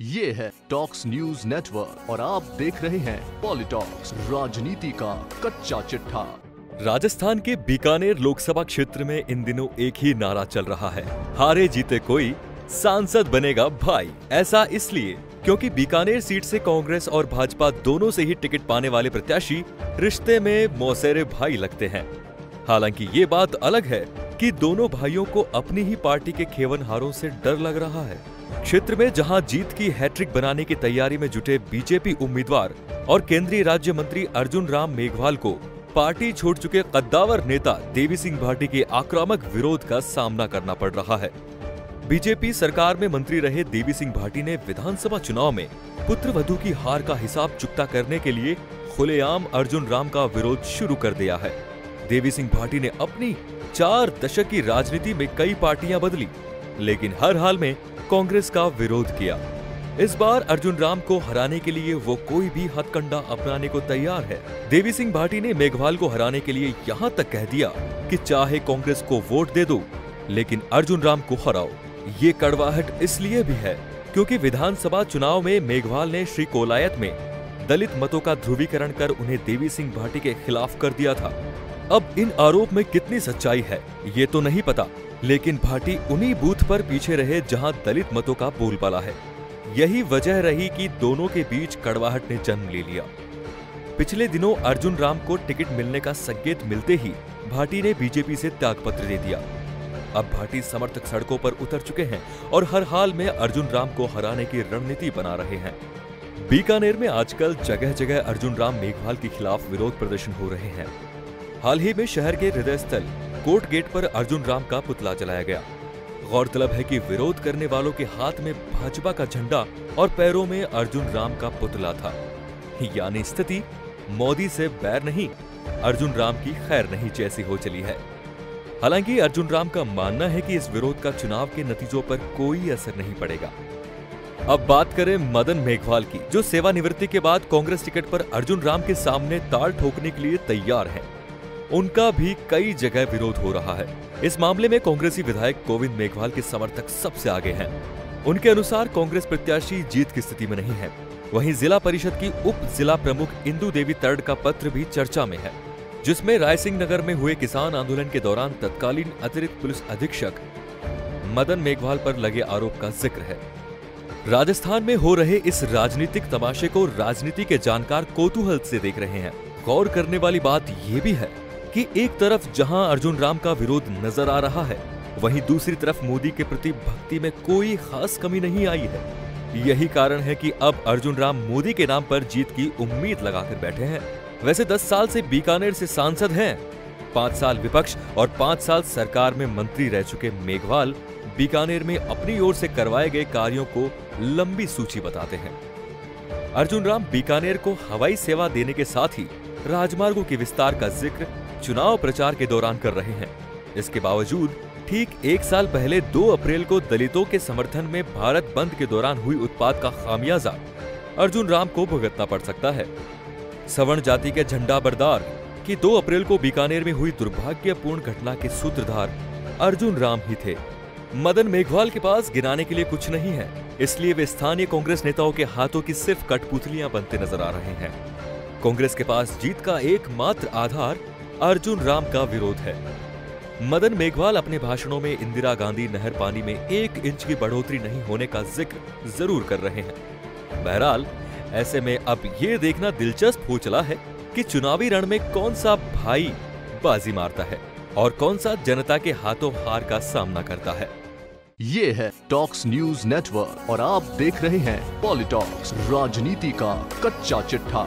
ये है talks news network और आप देख रहे हैं पॉलिटॉक्स, राजनीति का कच्चा चिट्ठा। राजस्थान के बीकानेर लोकसभा क्षेत्र में इन दिनों एक ही नारा चल रहा है, हारे जीते कोई, सांसद बनेगा भाई। ऐसा इसलिए क्योंकि बीकानेर सीट से कांग्रेस और भाजपा दोनों से ही टिकट पाने वाले प्रत्याशी रिश्ते में मौसेरे भाई लगते हैं। हालांकि ये बात अलग है कि दोनों भाइयों को अपनी ही पार्टी के खेवनहारों से डर लग रहा है। क्षेत्र में जहां जीत की हैट्रिक बनाने की तैयारी में जुटे बीजेपी उम्मीदवार और केंद्रीय राज्य मंत्री अर्जुन राम मेघवाल को पार्टी छोड़ चुके कद्दावर नेता देवी सिंह भाटी के आक्रामक विरोध का सामना करना पड़ रहा है। बीजेपी सरकार में मंत्री रहे देवी सिंह भाटी ने विधानसभा चुनाव में पुत्रवधू की हार का हिसाब चुकता करने के लिए खुलेआम अर्जुन राम का विरोध शुरू कर दिया है। देवी सिंह भाटी ने अपनी 4 दशक की राजनीति में कई पार्टियां बदली, लेकिन हर हाल में कांग्रेस का विरोध किया। इस बार अर्जुन राम को हराने के लिए वो कोई भी हथकंडा अपनाने को तैयार है। देवी सिंह भाटी ने मेघवाल को हराने के लिए यहाँ तक कह दिया कि चाहे कांग्रेस को वोट दे दो, लेकिन अर्जुन राम को हराओ। ये कड़वाहट इसलिए भी है क्योंकि विधानसभा चुनाव में मेघवाल ने श्री कोलायत में दलित मतों का ध्रुवीकरण कर उन्हें देवी सिंह भाटी के खिलाफ कर दिया था। अब इन आरोप में कितनी सच्चाई है ये तो नहीं पता, लेकिन भाटी उन्हीं बूथ पर पीछे रहे जहां दलित मतों का बोलबाला है। यही वजह रही कि दोनों के बीच कड़वाहट ने जन्म ले लिया। पिछले दिनों अर्जुन राम को टिकट मिलने का संकेत मिलते ही भाटी ने बीजेपी से त्यागपत्र दे दिया। अब भाटी समर्थक सड़कों पर उतर चुके हैं और हर हाल में अर्जुन राम को हराने की रणनीति बना रहे हैं। बीकानेर में आजकल जगह जगह अर्जुन राम मेघवाल के खिलाफ विरोध प्रदर्शन हो रहे हैं। हाल ही में शहर के हृदय स्थल कोर्ट गेट पर अर्जुन राम का पुतला जलाया गया। गौरतलब है कि विरोध करने वालों के हाथ में भाजपा का झंडा और पैरों में अर्जुन राम का पुतला था। यानी स्थिति मोदी से बैर नहीं, अर्जुन राम की खैर नहीं जैसी हो चली है। हालांकि अर्जुन राम का मानना है कि इस विरोध का चुनाव के नतीजों पर कोई असर नहीं पड़ेगा। अब बात करें मदन मेघवाल की, जो सेवानिवृत्ति के बाद कांग्रेस टिकट पर अर्जुन राम के सामने ताल ठोकने के लिए तैयार हैं। उनका भी कई जगह विरोध हो रहा है। इस मामले में कांग्रेसी विधायक गोविंद मेघवाल के समर्थक सबसे आगे हैं। उनके अनुसार कांग्रेस प्रत्याशी जीत की स्थिति में नहीं है। वहीं जिला परिषद की उप जिला प्रमुख इंदु देवी तर्ड का पत्र भी चर्चा में है, जिसमें रायसिंह नगर में हुए किसान आंदोलन के दौरान तत्कालीन अतिरिक्त पुलिस अधीक्षक मदन मेघवाल पर लगे आरोप का जिक्र है। राजस्थान में हो रहे इस राजनीतिक तमाशे को राजनीति के जानकार कौतूहल से देख रहे हैं। गौर करने वाली बात यह भी है कि एक तरफ जहां अर्जुन राम का विरोध नजर आ रहा है, वहीं दूसरी तरफ मोदी के प्रति भक्ति में कोई खास कमी नहीं आई है। यही कारण है कि अब अर्जुन राम मोदी के नाम पर जीत की उम्मीद लगाकर बैठे हैं। वैसे 10 साल से बीकानेर से सांसद हैं। 5 साल विपक्ष और 5 साल सरकार में मंत्री रह चुके मेघवाल बीकानेर में अपनी ओर से करवाए गए कार्यों को लंबी सूची बताते हैं। अर्जुन राम बीकानेर को हवाई सेवा देने के साथ ही राजमार्गों के विस्तार का जिक्र चुनाव प्रचार के दौरान कर रहे हैं। इसके बावजूद ठीक 1 साल पहले 2 अप्रैल को दलितों के समर्थन में भारत बंद के दौरान हुई उत्पात का खामियाजा अर्जुन राम को भुगतना पड़ सकता है। सवर्ण जाति के झंडा बरदार की 2 अप्रैल को बीकानेर में हुई दुर्भाग्यपूर्ण घटना के सूत्रधार अर्जुन राम ही थे। मदन मेघवाल के पास गिनाने के लिए कुछ नहीं है, इसलिए वे स्थानीय कांग्रेस नेताओं के हाथों की सिर्फ कठपुतलियां बनते नजर आ रहे हैं। कांग्रेस के पास जीत का एकमात्र आधार अर्जुन राम का विरोध है। मदन मेघवाल अपने भाषणों में इंदिरा गांधी नहर पानी में 1 इंच की बढ़ोतरी नहीं होने का जिक्र जरूर कर रहे हैं। बहरहाल ऐसे में अब ये देखना दिलचस्प हो चला है कि चुनावी रण में कौन सा भाई बाजी मारता है और कौन सा जनता के हाथों हार का सामना करता है। ये है टॉक्स न्यूज नेटवर्क और आप देख रहे हैं पॉलिटॉक्स, राजनीति का कच्चा चिट्ठा।